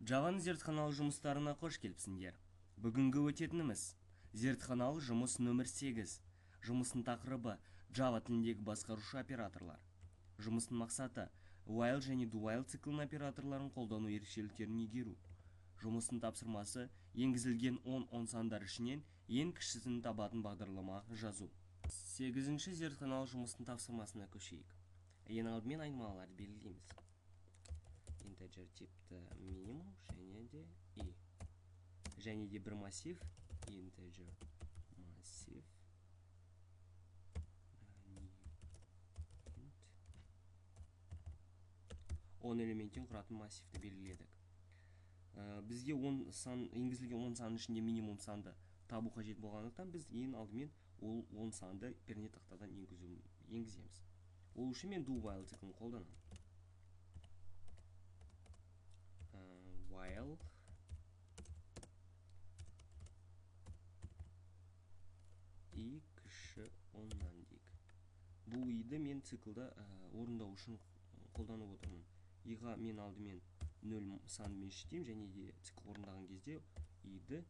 Java зертханалық жұмыстарына қош келіпсіңдер. Бүгінгі өтетініміз зертханалық жұмыс нөмір 8. Жұмыстың тақырыбы Java тіліндегі басқарушы операторлар. Жұмыстың мақсаты while және do while циклін операторларын қолдану ерекшеліктерін игеру. Жұмыстың тапсырмасы енгізілген 10 сандар ішінен ең кішісін табатын бағдарлама жазу. 8-ші зертханалық жұмыстың тапсырмасына көшейік. Ең алдымен айнымалыларды белгілейміз. Integer типті минимум және де бір массив integer массив 10 элементтен құратын массивті белгіледік. Бізге енгізілген 10 санның ішінде минимум санды табу қажет болғандықтан біз ең алдымен ол 10 санды пернетақтадан енгіземіз. Ол үшін мен do while циклін қолданамын. While i кіші 10-нан дейік. Бұл иді мен циклда орындау үшін қолданып отырмын. Иға мен алдымен 0 санымен шетем және де цикл орындаған кезде иді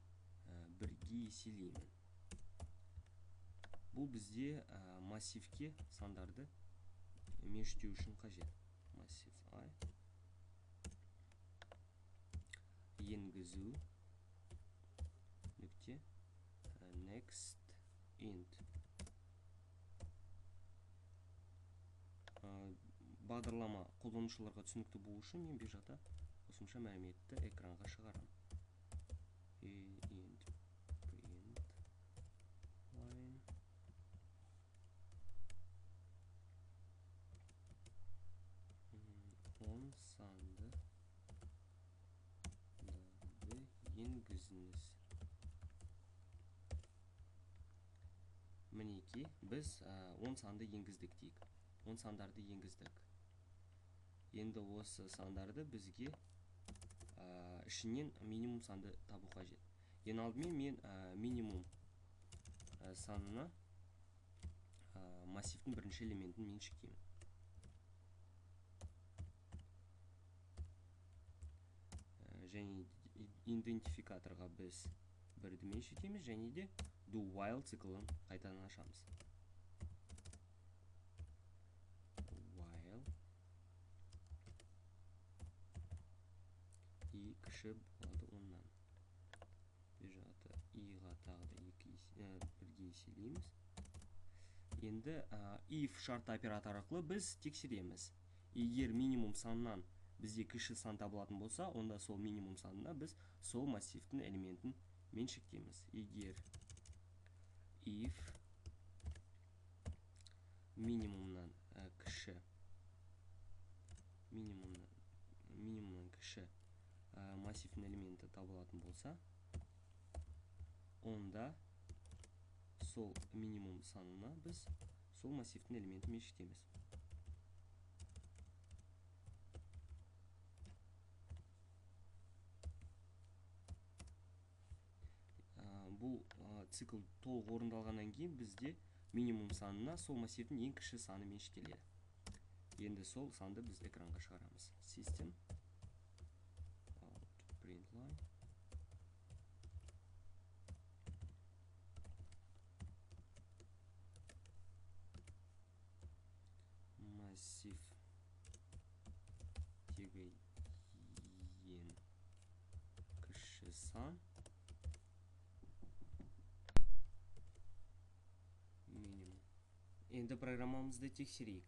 бірге еселеймін. Бұл бізде массивке сандарды мешітеу үшін қажет. Массив i енгізу нүкте next int. Бағдарлама қолданушыларға түсінікті болу үшін мен бұл жақта қосымша мәліметті экранға шығарам. Int print line 10 санды енгізіңіз. Мінеки, біз 10 санды енгіздік дейік. 10 сандарды енгіздік. Енді осы сандарды бізге ішінен минимум санды табу қажет. Ең алдымен мен минимум санына массивтің бірінші элементін меншіктеймін. Және идентификаторға біз бірді меншіктейміз және де do while циклын қайтадан ашамыз. While i кіші болады 10-нан. Бұл жақта i-ға тағы да бірге еселейміз. Енді if шарты операторы арқылы біз тексереміз. Егер минимум саннан бізде кіші сан табылатын болса, онда сол минимум санына біз сол массивтің элементін меншіктейміз. Егер if минимумнан кіші массивтің элементі табылатын болса, онда сол минимум санына біз сол массивтің элементін меншіктейміз. Бұл цикл толық орындалғаннан кейін бізде минимум санына сол массивтің ең кіші саны меншіктеледі. Енді сол санды біз экранға шығарамыз. System out print line массив тегі ең кіші сан минимум. Енді программамызды тексерейік.